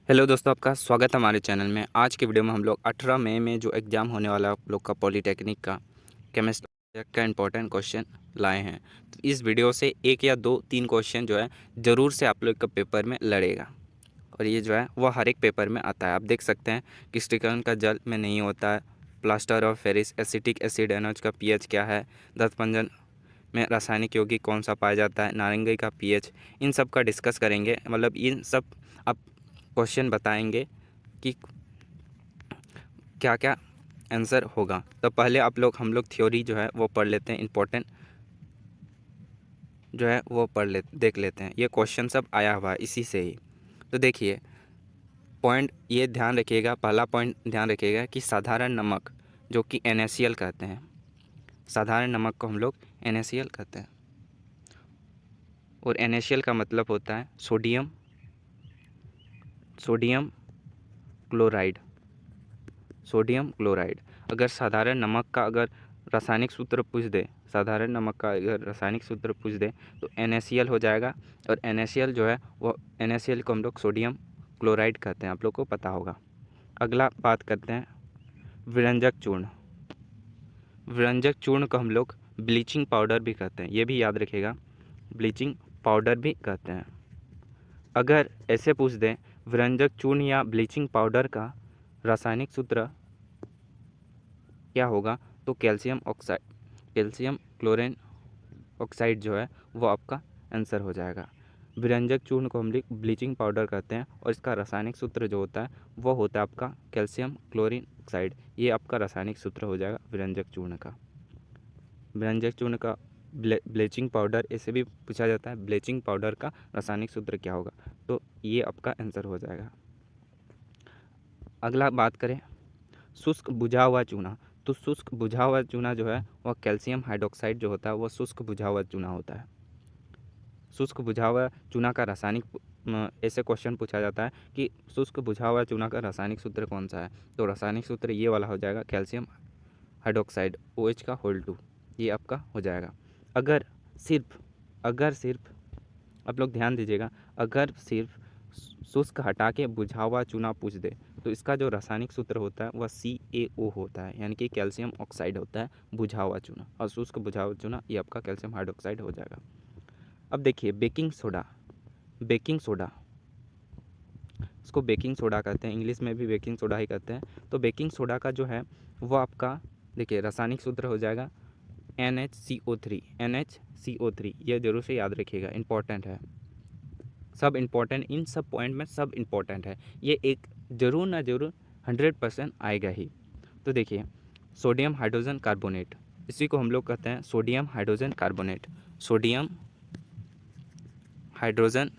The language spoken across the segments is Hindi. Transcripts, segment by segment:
हेलो दोस्तों, आपका स्वागत है हमारे चैनल में। आज के वीडियो में हम लोग 18 मई में जो एग्ज़ाम होने वाला है आप लोग का पॉलीटेक्निक का केमिस्ट्री का इम्पोर्टेंट क्वेश्चन लाए हैं। तो इस वीडियो से एक या दो तीन क्वेश्चन जो है ज़रूर से आप लोग का पेपर में लड़ेगा, और ये जो है वह हर एक पेपर में आता है। आप देख सकते हैं कि क्रिस्टलन का जल में नहीं होता है, plaster of Paris, acetic acid Eno's का पीएच क्या है, दंतमंजन में रासायनिक यौगिक कौन सा पाया जाता है, नारंगी का पीएच, इन सब का डिस्कस करेंगे। मतलब इन सब आप क्वेश्चन बताएंगे कि क्या क्या आंसर होगा। तो पहले हम लोग थ्योरी जो है वो पढ़ लेते हैं, इम्पोर्टेंट जो है वो देख लेते हैं। ये क्वेश्चन सब आया हुआ है इसी से ही। तो देखिए, पॉइंट ये ध्यान रखिएगा, पहला पॉइंट ध्यान रखिएगा कि साधारण नमक जो कि NaCl कहते हैं, साधारण नमक को हम लोग NaCl कहते हैं। और NaCl का मतलब होता है sodium sodium chloride, sodium chloride. अगर साधारण नमक का अगर रासायनिक सूत्र पूछ दे, साधारण नमक का अगर रासायनिक सूत्र पूछ दे तो NaCl हो जाएगा। और NaCl जो है वो NaCl को हम लोग सोडियम क्लोराइड कहते हैं, आप लोग को पता होगा। अगला बात करते हैं विरंजक चूर्ण। विरंजक चूर्ण को हम लोग ब्लीचिंग पाउडर भी कहते हैं, ये भी याद रखिएगा, ब्लीचिंग पाउडर भी कहते हैं। अगर ऐसे पूछ दें विरंजक चूर्ण या ब्लीचिंग पाउडर का रासायनिक सूत्र क्या होगा, तो calcium oxide, calcium chlorine oxide जो है वो आपका आंसर हो जाएगा। विरंजक चूर्ण को हम ब्लीचिंग पाउडर कहते हैं, और इसका रासायनिक सूत्र जो होता है वो होता है आपका कैल्शियम क्लोरीन ऑक्साइड। ये आपका रासायनिक सूत्र हो जाएगा विरंजक चूर्ण का। विरंजक चूर्ण का ब्लीचिंग पाउडर ऐसे भी पूछा जाता है, ब्लीचिंग पाउडर का रासायनिक सूत्र क्या होगा, तो ये आपका आंसर हो जाएगा। अगला बात करें शुष्क बुझा हुआ चूना। तो शुष्क बुझा हुआ चूना जो है वह कैल्शियम हाइड्रोक्साइड जो होता है वह शुष्क बुझा हुआ चूना होता है। शुष्क बुझा हुआ चूना का रासायनिक ऐसे क्वेश्चन पूछा जाता है कि शुष्क बुझा हुआ चूना का रासायनिक सूत्र कौन सा है, तो रासायनिक सूत्र ये वाला हो जाएगा कैल्शियम हाइड्रोक्साइड OH का होल 2, ये आपका हो जाएगा। अगर सिर्फ आप लोग ध्यान दीजिएगा, अगर सिर्फ शुष्क हटा के बुझा हुआ चूना पूछ दे तो इसका जो रासायनिक सूत्र होता है वह CaO होता है, यानी कि कैल्शियम ऑक्साइड होता है बुझा हुआ चूना, और शुष्क बुझा हुआ चूना ये आपका कैल्शियम हाइड्रोक्साइड हो जाएगा। अब देखिए बेकिंग सोडा, बेकिंग सोडा, इसको बेकिंग सोडा कहते हैं, इंग्लिश में भी बेकिंग सोडा ही कहते हैं। तो बेकिंग सोडा का जो है वो आपका देखिए रासायनिक सूत्र हो जाएगा NHCO3, NHCO3, ये जरूर से याद रखिएगा, इंपॉर्टेंट है, सब इम्पोर्टेंट, इन सब पॉइंट में सब इम्पोर्टेंट है, ये एक ज़रूर ना ज़रूर 100% आएगा ही। तो देखिए सोडियम हाइड्रोजन कार्बोनेट, इसी को हम लोग कहते हैं sodium hydrogen carbonate. Sodium hydrogen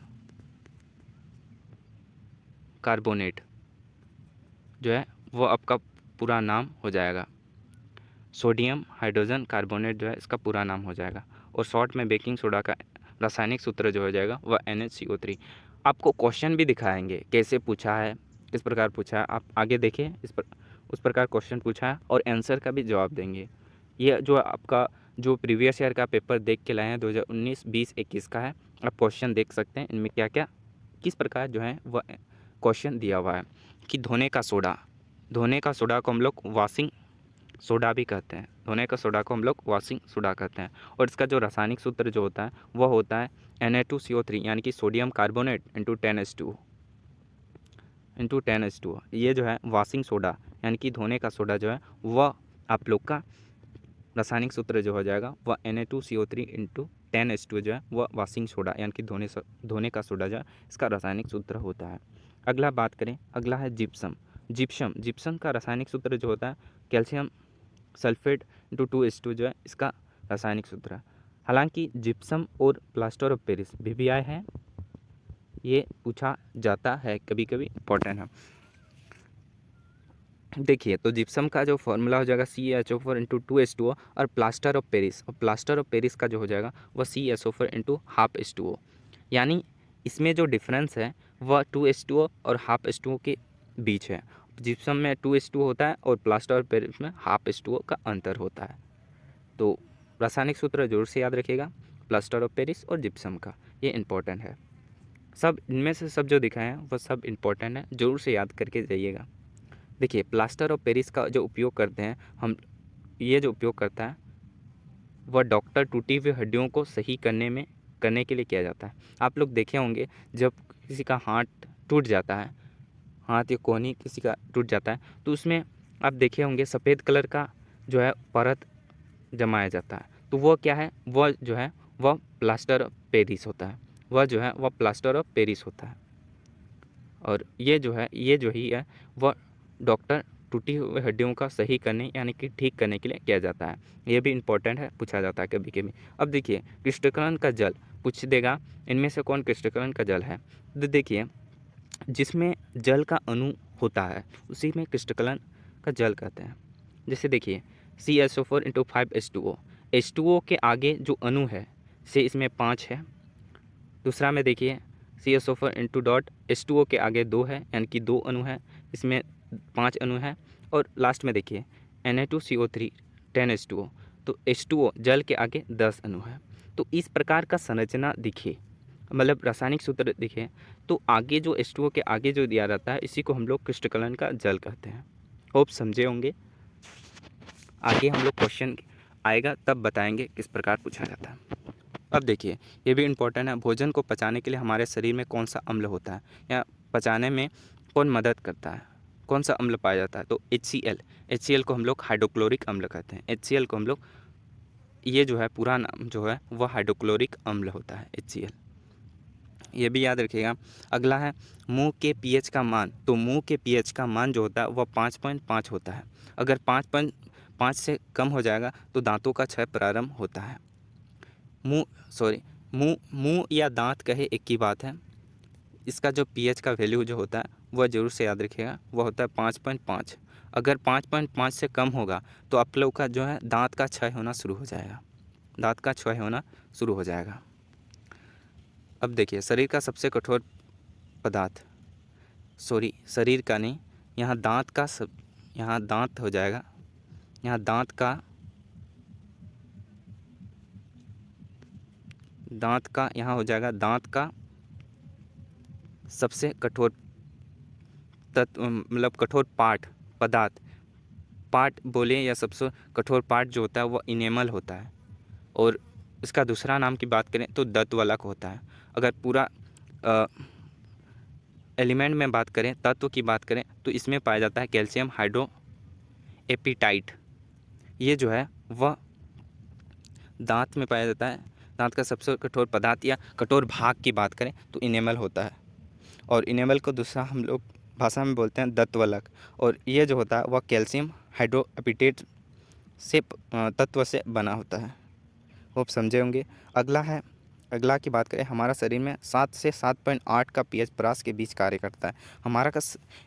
carbonate जो है वो आपका पूरा नाम हो जाएगा, सोडियम हाइड्रोजन कार्बोनेट जो है इसका पूरा नाम हो जाएगा। और शॉर्ट में बेकिंग सोडा का रासायनिक सूत्र जो हो जाएगा वह NHCO3। आपको क्वेश्चन भी दिखाएंगे कैसे पूछा है, किस प्रकार पूछा है, आप आगे देखिए, उस प्रकार क्वेश्चन पूछा है और आंसर का भी जवाब देंगे। ये जो आपका जो प्रीवियस ईयर का पेपर देख के लाए हैं 2019, 20, 21 का है, आप क्वेश्चन देख सकते हैं इनमें क्या क्या किस प्रकार जो है वह क्वेश्चन दिया हुआ है। कि धोने का सोडा को हम लोग वॉशिंग सोडा भी कहते हैं, धोने का सोडा को हम लोग वॉशिंग सोडा कहते हैं। और इसका जो रासायनिक सूत्र जो होता है वह होता है Na2CO3, यानी कि सोडियम कार्बोनेट इंटू 10H2O। ये जो है वॉशिंग सोडा यानी कि धोने का सोडा जो है वह आप लोग का रासायनिक सूत्र जो हो जाएगा वह Na2CO3 इंटू 10H2O जो है वह वॉशिंग सोडा यानी कि धोने का सोडा जो है इसका रासायनिक सूत्र होता है। अगला बात करें, अगला है जिप्सम। जिप्सम का रासायनिक सूत्र जो होता है कैल्शियम सल्फेट इंटू 2H2 जो है इसका रासायनिक सूत्र है। हालांकि जिप्सम और प्लास्टर ऑफ पेरिस VBI है, ये पूछा जाता है कभी कभी, इंपॉर्टेंट है। देखिए तो जिप्सम का जो फॉर्मूला हो जाएगा CaHO4 इंटू 2H2O, और प्लास्टर ऑफ पेरिस का जो हो जाएगा वह CaSO4 इंटू हाफ H2O। यानी इसमें जो डिफरेंस है वह 2H2O और हाफ H2O के बीच है। जिप्सम में 2H2O होता है और प्लास्टर ऑफ पेरिस में हाफ H2O का अंतर होता है। तो रासायनिक सूत्र जरूर से याद रखिएगा, प्लास्टर ऑफ पेरिस और जिप्सम का, ये इंपॉर्टेंट है। सब इनमें से सब जो दिखाए हैं वो सब इम्पोर्टेंट है, ज़रूर से याद करके जाइएगा। देखिए प्लास्टर ऑफ पेरिस का जो उपयोग करते हैं हम, ये जो उपयोग करता है वह डॉक्टर टूटी हुई हड्डियों को सही करने के लिए किया जाता है। आप लोग देखे होंगे जब किसी का हाथ टूट जाता है, हाथ या कोहनी किसी का टूट जाता है, तो उसमें आप देखे होंगे सफ़ेद कलर का जो है परत जमाया जाता है। तो वह क्या है, वह जो है वह प्लास्टर ऑफ पेरिस होता है, वह जो है वह प्लास्टर ऑफ पेरिस होता है। और ये जो ही है वह डॉक्टर टूटी हुई हड्डियों का सही करने यानी कि ठीक करने के लिए किया जाता है। ये भी इम्पोर्टेंट है, पूछा जाता है कभी कभी। अब देखिए क्रिस्टलन का जल पूछ देगा, इनमें से कौन क्रिस्टलन का जल है। तो देखिए जिसमें जल का अणु होता है उसी में क्रिस्टलन का जल कहते हैं। जैसे देखिए CaSO4 × 5H2O, H2O के आगे जो अणु है से इसमें 5 है। दूसरा में देखिए CaSO4 H2O के आगे 2 है, यानी कि 2 अणु है, इसमें 5 अणु है। और लास्ट में देखिए Na2CO3 10H2O, तो H2O जल के आगे 10 अणु है। तो इस प्रकार का संरचना दिखे, मतलब रासायनिक सूत्र दिखे, तो आगे जो H2O के आगे जो दिया रहता है इसी को हम लोग क्रिस्टलन का जल कहते हैं। होप समझे होंगे। आगे हम लोग क्वेश्चन आएगा तब बताएंगे किस प्रकार पूछा जाता है। अब देखिए ये भी इम्पोर्टेंट है, भोजन को पचाने के लिए हमारे शरीर में कौन सा अम्ल होता है या पचाने में कौन मदद करता है, कौन सा अम्ल पाया जाता है। तो HCl को हम लोग हाइड्रोक्लोरिक अम्ल कहते हैं। HCl को हम लोग, ये जो है पूरा नाम जो है वह हाइड्रोक्लोरिक अम्ल होता है HCl, ये भी याद रखिएगा। अगला है मुंह के pH का मान। तो मुंह के pH का मान जो होता है वह 5.5 होता है। अगर 5.5 से कम हो जाएगा तो दांतों का क्षय प्रारंभ होता है। मुंह या दांत कहे एक ही बात है। इसका जो pH का वैल्यू जो होता है वह ज़रूर से याद रखिएगा, वह होता है 5.5। अगर 5.5 से कम होगा तो आप लोग का जो है दांत का क्षय होना शुरू हो जाएगा, दांत का क्षय होना शुरू हो जाएगा। अब देखिए शरीर का सबसे कठोर पदार्थ, शरीर का नहीं, यहाँ दांत का यहाँ दांत हो जाएगा, यहाँ दांत का यहाँ हो जाएगा दांत का सबसे कठोर तत्व, मतलब कठोर पार्ट बोले या सबसे कठोर पार्ट जो होता है वह इनेमल होता है। और इसका दूसरा नाम की बात करें तो दंतवलक होता है। अगर पूरा एलिमेंट में बात करें, तत्व की बात करें, तो इसमें पाया जाता है कैल्शियम हाइड्रोएपेटाइट। ये जो है वह दांत में पाया जाता है। दांत का सबसे कठोर पदार्थ या कठोर भाग की बात करें तो इनेमल होता है। और इनेमल को दूसरा हम लोग भाषा में बोलते हैं दंतवलक। और ये जो होता है वह कैल्शियम हाइड्रोएपेटाइट से तत्व से बना होता है। वो समझे होंगे। अगला की बात करें, हमारा शरीर में 7 से 7.8 का pH परास के बीच कार्य करता है। हमारा का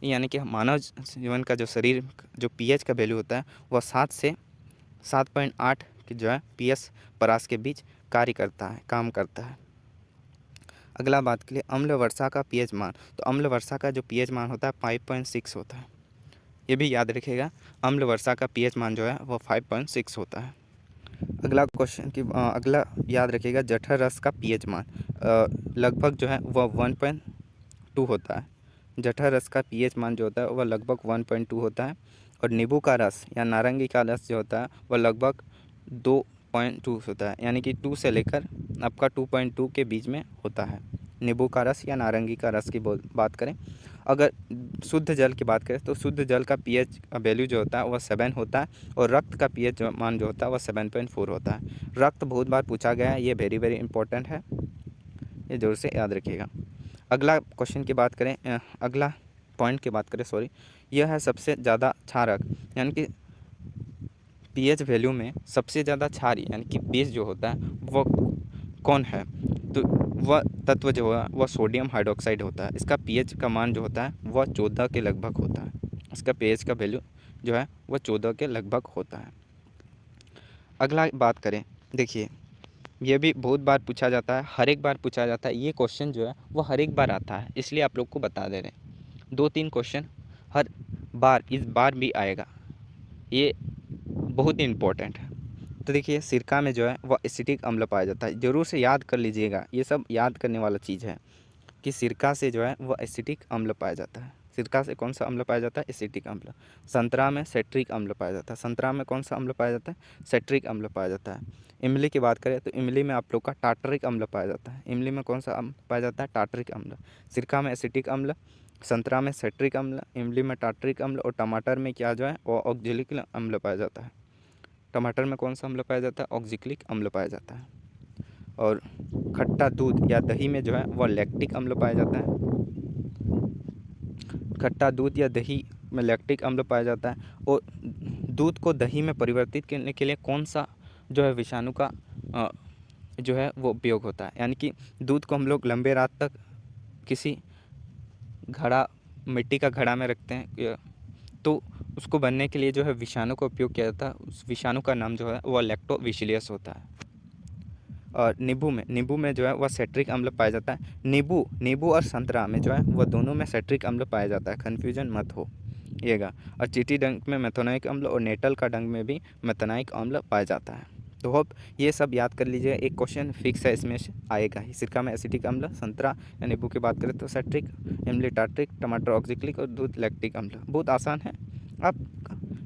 यानी कि मानव जीवन का जो शरीर जो pH का वैल्यू होता है वह 7 से 7.8 की जो है pH परास के बीच काम करता है। अगला बात के लिए अम्ल वर्षा का pH मान। तो अम्ल वर्षा का जो pH मान होता है 5.6 होता है। ये भी याद रखिएगा, अम्ल वर्षा का pH मान जो है वह 5.6 होता है। अगला याद रखिएगा जठर रस का pH मान लगभग जो है वह 1.2 होता है। जठर रस का pH मान जो होता है वह लगभग 1.2 होता है। और नींबू का रस या नारंगी का रस जो होता है वह लगभग 2.2 होता है, यानी कि 2 से लेकर आपका 2.2 के बीच में होता है। नींबू का रस या नारंगी का रस की बात करें। अगर शुद्ध जल की बात करें तो शुद्ध जल का pH का वैल्यू जो होता है वह 7 होता है। और रक्त का pH मान जो होता है वह 7.4 होता है। रक्त बहुत बार पूछा गया है, ये वेरी वेरी इंपॉर्टेंट है, ये ज़रूर से याद रखिएगा। अगला पॉइंट की बात करें, यह है सबसे ज़्यादा क्षारक, यानी कि pH वैल्यू में सबसे ज़्यादा क्षारी यानी कि बेस जो होता है वह कौन है। तो वह तत्व जो है वह सोडियम हाइड्रोक्साइड होता है। इसका pH का मान जो होता है वह 14 के लगभग होता है। इसका pH का वैल्यू जो है वह 14 के लगभग होता है। अगला बात करें, देखिए ये भी बहुत बार पूछा जाता है, हर एक बार पूछा जाता है। ये क्वेश्चन जो है वो हर एक बार आता है, इसलिए आप लोग को बता दे रहे हैं। 2-3 क्वेश्चन हर बार इस बार भी आएगा, ये बहुत ही इम्पोर्टेंट है। तो देखिए सिरका में जो है वह एसिटिक अम्ल पाया जाता है, ज़रूर से याद कर लीजिएगा, ये सब याद करने वाला चीज़ है। कि सिरका से जो है वो एसिटिक अम्ल पाया जाता है। सिरका से कौन सा अम्ल पाया जाता है? एसिटिक अम्ल। संतरा में सेट्रिक अम्ल पाया जाता है। संतरा में कौन सा अम्ल पाया जाता है? सेट्रिक अम्ल पाया जाता है। इमली की बात करें तो इमली में आप लोग का टार्टरिक अम्ल पाया जाता है। इमली में कौन सा अम्ल पाया जाता है? टार्टरिक अम्ल। सिरका में एसिटिक अम्ल, संतरा में सेट्रिक अम्ल, इमली में टार्टरिक अम्ल और टमाटर में क्या जो है वो ऑक्जेलिक अम्ल पाया जाता है। टमाटर में कौन सा अम्ल पाया जाता है? ऑक्जेलिक अम्ल पाया जाता है। और खट्टा दूध या दही में जो है वह लैक्टिक अम्ल पाया जाता है। खट्टा दूध या दही में लैक्टिक अम्ल पाया जाता है। और दूध को दही में परिवर्तित करने के लिए कौन सा जो है विषाणु का जो है वो उपयोग होता है? यानी कि दूध को हम लोग लंबे रात तक किसी घड़ा, मिट्टी का घड़ा में रखते हैं, तो उसको बनने के लिए जो है विषाणु का उपयोग किया जाता है। उस विषाणु का नाम जो है वह लैक्टोबैसिलस होता है। और नींबू में जो है वह सेट्रिक अम्ल पाया जाता है। नींबू और संतरा में जो है वह दोनों में सेट्रिक अम्ल पाया जाता है, कन्फ्यूजन मत होइएगा। और चीटी डंक में मेथोनाइक अम्ल और नेटल का डंक में भी मेथोनाइक अम्ल पाया जाता है। तो होप ये सब याद कर लीजिए, एक क्वेश्चन फिक्स है इसमें से आएगा ही। सिरका में एसिटिक अम्ल, संतरा या नींबू की बात करें तो सेट्रिक, इमली टार्ट्रिक, टमाटर ऑक्जेलिक और दूध लैक्टिक अम्ल। बहुत आसान है, आप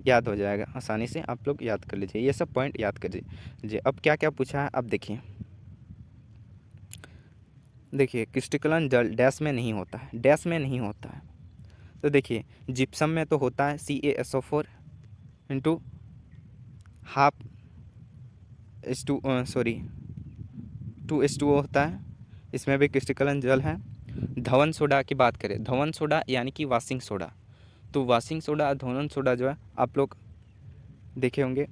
याद हो जाएगा आसानी से, आप लोग याद कर लीजिए, ये सब पॉइंट याद कर लीजिए। अब क्या क्या पूछा है अब देखिए क्रिस्टलन जल डैश में नहीं होता है, डैश में नहीं होता है। तो देखिए जिप्सम में तो होता है CaSO4 into half H2 sorry 2H2O होता है, इसमें भी क्रिस्टलन जल है। धवन सोडा की बात करें, धवन सोडा यानी कि वाशिंग सोडा, तो वाशिंग सोडा और धवन सोडा जो है आप लोग देखे होंगे।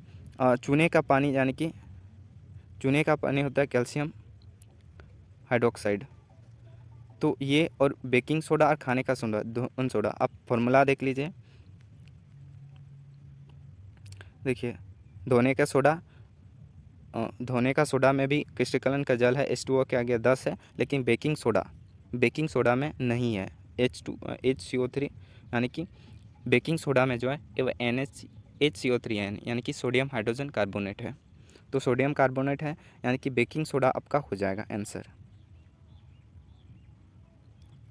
चूने का पानी यानी कि चूने का पानी होता है कैल्शियम हाइड्रोक्साइड। तो ये और बेकिंग सोडा और खाने का सोडा, धवन सोडा, आप फॉर्मूला देख लीजिए। देखिए धोने का सोडा में भी क्रिस्टलन का जल है, H2O के आगे 10 है, लेकिन बेकिंग सोडा में नहीं है, HCO3, यानी कि बेकिंग सोडा में जो है वो HCO3 है, यानी कि सोडियम हाइड्रोजन कार्बोनेट है। तो सोडियम कार्बोनेट है, यानी कि बेकिंग सोडा आपका हो जाएगा आंसर।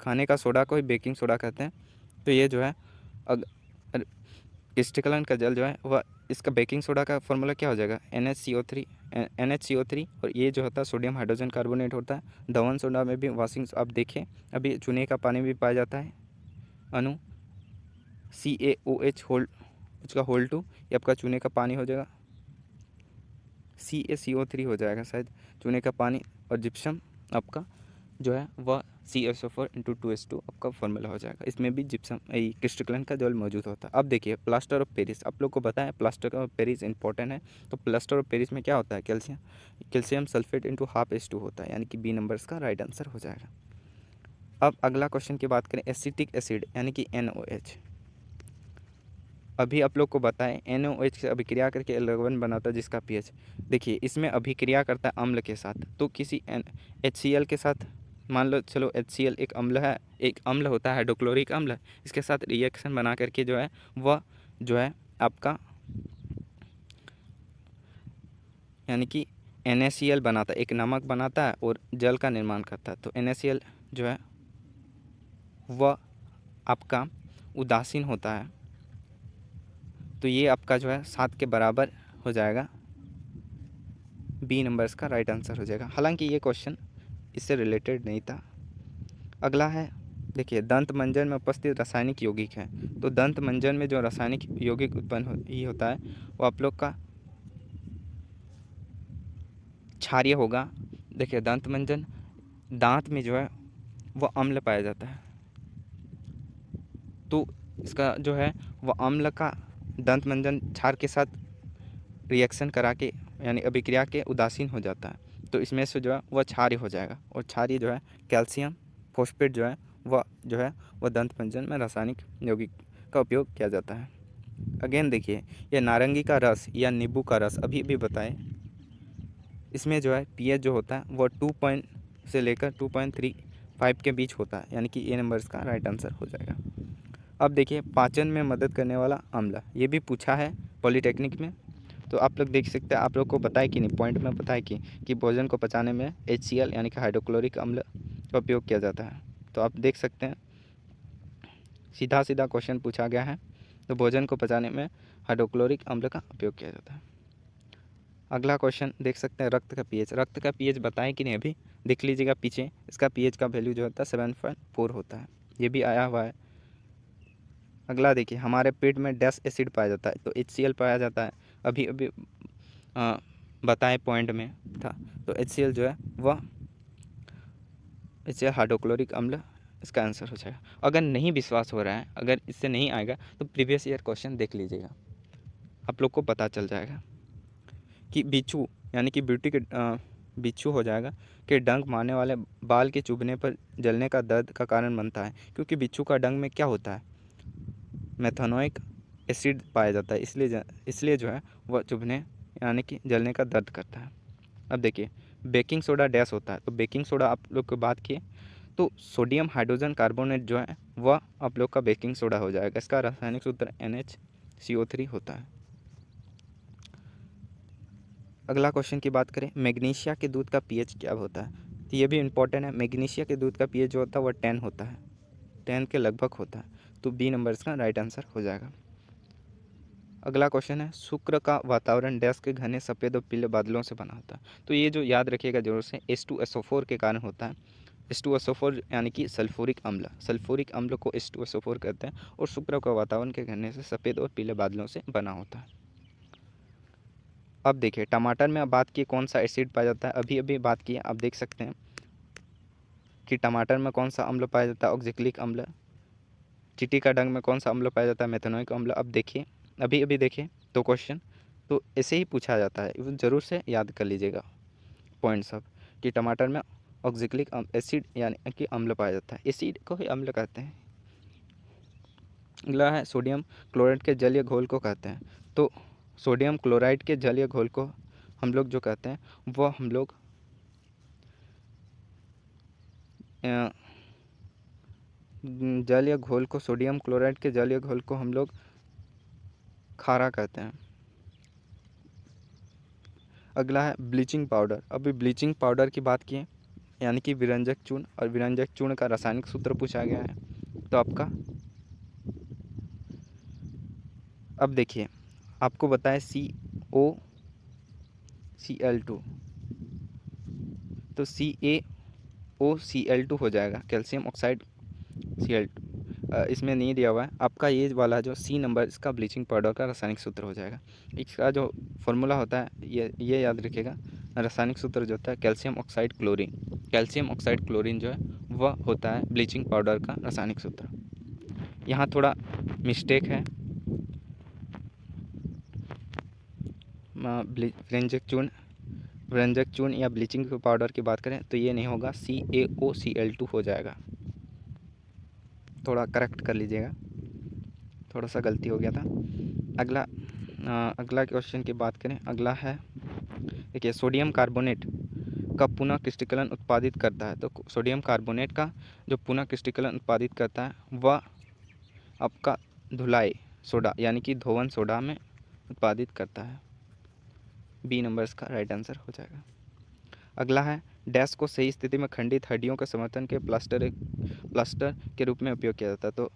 खाने का सोडा को ही बेकिंग सोडा कहते हैं। तो ये जो है क्रिस्टलन का जल जो है वह, इसका बेकिंग सोडा का फॉर्मूला क्या हो जाएगा? NHCO3 और ये जो होता है सोडियम हाइड्रोजन कार्बोनेट होता है। धवन सोडा में भी वाशिंग, आप देखें अभी चूने का पानी भी पाया जाता है, अणु CaOH उसका होल 2, ये आपका चूने का पानी हो जाएगा, CaCO3 हो जाएगा शायद चूने का पानी। और जिप्सम आपका जो है वह CaSO4 इंटू 2H2 आपका फॉर्मूला हो जाएगा। इसमें भी जिप्सम क्रिस्टलन का जल मौजूद होता है। अब देखिए प्लास्टर ऑफ पेरिस, आप लोग को बताएं प्लास्टर ऑफ पेरिस इंपॉर्टेंट है। तो प्लास्टर ऑफ पेरिस में क्या होता है? Calcium sulphate into half H2 होता है, यानी कि B नंबर का राइट आंसर हो जाएगा। अब अगला क्वेश्चन की बात करें, एसिटिक एसिड यानी कि NOH। अभी आप लोग को बताएं NOH से अभिक्रिया करके L11 बनाता है जिसका pH, देखिए इसमें अभिक्रिया करता है अम्ल के साथ। तो किसी HCl के साथ, मान लो चलो HCl एक अम्ल है, एक अम्ल होता है हाइड्रोक्लोरिक अम्ल, इसके साथ रिएक्शन बना करके जो है वह जो है आपका यानी कि NaCl बनाता है, एक नमक बनाता है और जल का निर्माण करता है। तो NaCl जो है वह आपका उदासीन होता है, तो ये आपका जो है 7 के बराबर हो जाएगा, B नंबर्स का राइट आंसर हो जाएगा। हालांकि ये क्वेश्चन इससे रिलेटेड नहीं था। अगला है देखिए दंत मंजन में उपस्थित रासायनिक यौगिक है। तो दंत मंजन में जो रासायनिक यौगिक उत्पन्न होता है वो आप लोग का क्षारीय होगा। देखिए दंत मंजन, दांत में जो है वो अम्ल पाया जाता है, तो इसका जो है वो अम्ल का दंत मंजन क्षार के साथ रिएक्शन करा के यानी अभिक्रिया के उदासीन हो जाता है। तो इसमें से जो है वह क्षारीय हो जाएगा। और क्षारीय जो है कैल्शियम फॉस्फेट जो है वह दंत मंजन में रासायनिक यौगिक का उपयोग किया जाता है। अगेन देखिए ये नारंगी का रस या नींबू का रस अभी भी बताएं, इसमें जो है pH जो होता है वो 2 से लेकर 2.35 के बीच होता है, यानी कि A नंबर का राइट आंसर हो जाएगा। अब देखिए पाचन में मदद करने वाला अम्ल, ये भी पूछा है पॉलिटेक्निक में, तो आप लोग देख सकते हैं, आप लोग को पता है कि नहीं, पॉइंट में पता है कि भोजन को पचाने में HCl यानी कि हाइड्रोक्लोरिक अम्ल का उपयोग किया जाता है। तो आप देख सकते हैं सीधा सीधा क्वेश्चन पूछा गया है। तो भोजन को पचाने में हाइड्रोक्लोरिक अम्ल का उपयोग किया जाता है। अगला क्वेश्चन देख सकते हैं रक्त का पीएच। रक्त का पीएच बताएं कि नहीं, अभी देख लीजिएगा पीछे, इसका पीएच का वैल्यू जो होता है 7.4 होता है, ये भी आया हुआ है। अगला देखिए, हमारे पेट में डैश एसिड पाया जाता है, तो HCl पाया जाता है। अभी अभी बताए पॉइंट में था, तो HCl जो है वह HCl हाइड्रोक्लोरिक अम्ल इसका आंसर हो जाएगा। अगर नहीं विश्वास हो रहा है, अगर इससे नहीं आएगा तो प्रीवियस ईयर क्वेश्चन देख लीजिएगा, आप लोग को पता चल जाएगा कि बिच्छू यानी कि ब्यूटी के बिच्छू हो जाएगा कि डंक मारने वाले बाल के चुभने पर जलने का दर्द का कारण बनता है, क्योंकि बिच्छू का डंक में क्या होता है, मेथनोइक एसिड पाया जाता है, इसलिए जो है वह चुभने यानी कि जलने का दर्द करता है। अब देखिए बेकिंग सोडा डैश होता है, तो बेकिंग सोडा आप लोग को बात किए तो सोडियम हाइड्रोजन कार्बोनेट जो है वह आप लोग का बेकिंग सोडा हो जाएगा। इसका रासायनिक सूत्र NaCO3 होता है। अगला क्वेश्चन की बात करें, मैग्नीशिया के दूध का पीएच क्या होता है, तो ये भी इंपॉर्टेंट है। मैग्नीशिया के दूध का पीएच जो होता है वह 10 होता है, 10 के लगभग होता है, तो बी नंबर इसका राइट आंसर हो जाएगा। अगला क्वेश्चन है, शुक्र का वातावरण डैश के घने सफ़ेद और पीले बादलों से बना होता है, तो ये जो याद रखिएगा जरूर से H2SO4 के कारण होता है। H2SO4 यानी कि सल्फ्यूरिक अम्ल को H2SO4 कहते हैं, और शुक्र का वातावरण के घने से सफ़ेद और पीले बादलों से बना होता है। अब देखिए टमाटर में अब बात की कौन सा एसिड पाया जाता है, अभी अभी बात की, आप देख सकते हैं कि टमाटर में कौन सा अम्ल पाया जाता है, ऑक्जेलिक अम्ल। चींटी का डंक में कौन सा अम्ल पाया जाता है, मेथनोइक अम्ल। अब देखिए अभी अभी देखिए तो क्वेश्चन तो ऐसे ही पूछा जाता है, ज़रूर से याद कर लीजिएगा पॉइंट सब, कि टमाटर में ऑक्जेलिक एसिड यानी कि अम्ल पाया जाता है, एसिड को ही अम्ल कहते हैं। अगला है, सोडियम क्लोराइड के जलीय घोल को कहते हैं, तो सोडियम क्लोराइड के जलीय घोल को हम लोग जो कहते हैं वह हम लोग जलीय घोल को, सोडियम क्लोराइड के जलीय घोल को हम लोग खारा कहते हैं। अगला है ब्लीचिंग पाउडर। अभी ब्लीचिंग पाउडर की बात किए यानी कि विरंजक चूर्ण, और विरंजक चूर्ण का रासायनिक सूत्र पूछा गया है, तो आपका अब देखिए आपको बताए COCl2, तो CaOCl2 हो जाएगा, कैल्शियम ऑक्साइड Cl2। इसमें नहीं दिया हुआ है आपका, ये वाला जो C नंबर इसका ब्लीचिंग पाउडर का रासायनिक सूत्र हो जाएगा। इसका जो फॉर्मूला होता है ये याद रखिएगा, रासायनिक सूत्र जो होता है कैल्शियम ऑक्साइड क्लोरीन जो है वह होता है ब्लीचिंग पाउडर का रासायनिक सूत्र। यहाँ थोड़ा मिस्टेक है, व्यंजक चूर्ण या ब्लीचिंग पाउडर की बात करें तो ये नहीं होगा, CaOCl2 हो जाएगा। थोड़ा करेक्ट कर लीजिएगा, थोड़ा सा गलती हो गया था। अगला क्वेश्चन की बात करें, अगला है देखिए, सोडियम कार्बोनेट का पुनः क्रिस्टलीकरण उत्पादित करता है, तो सोडियम कार्बोनेट का जो पुनः क्रिस्टलीकरण उत्पादित करता है वह आपका धुलाई सोडा यानी कि धोवन सोडा में उत्पादित करता है, बी नंबर इसका राइट आंसर हो जाएगा। अगला है, डैश को सही स्थिति में खंडित हड्डियों के समर्थन के प्लास्टर के रूप में उपयोग किया जाता है, तो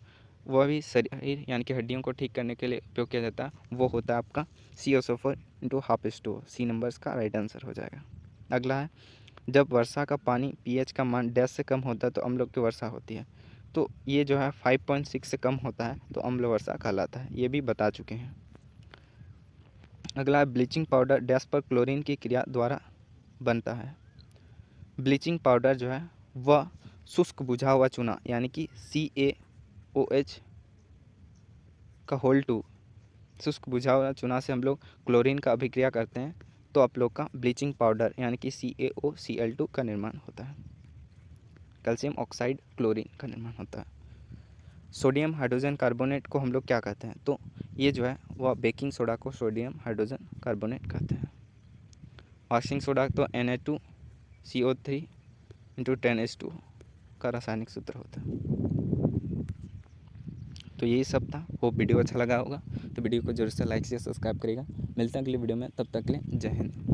वह भी शरीर यानी कि हड्डियों को ठीक करने के लिए उपयोग किया जाता है, वो होता है आपका CaO4 × सी नंबर इसका राइट आंसर हो जाएगा। अगला है, जब वर्षा का पानी pH का मान डैश से कम होता है तो अम्ल की वर्षा होती है, तो ये जो है 5.6 से कम होता है तो अम्ल वर्षा कहलाता है, ये भी बता चुके हैं। अगला है, ब्लीचिंग पाउडर डैश पर क्लोरीन की क्रिया द्वारा बनता है। ब्लीचिंग पाउडर जो है वह शुष्क बुझा हुआ चूना यानी कि CaOH2 शुष्क बुझा हुआ चूना से हम लोग क्लोरीन का अभिक्रिया करते हैं, तो आप लोग का ब्लीचिंग पाउडर यानी कि CaOCl2 का निर्माण होता है, कैल्शियम ऑक्साइड क्लोरीन का निर्माण होता है। सोडियम हाइड्रोजन कार्बोनेट को हम लोग क्या कहते हैं, तो ये जो है वह बेकिंग सोडा को सोडियम हाइड्रोजन कार्बोनेट कहते हैं। वॉशिंग सोडा तो Na2CO3 × 10H2 का रासायनिक सूत्र होता है। तो यही सब था, वो वीडियो अच्छा लगा होगा तो वीडियो को जरूर से लाइक से सब्सक्राइब करिएगा। मिलते हैं अगली वीडियो में, तब तक के लिए जय हिंद।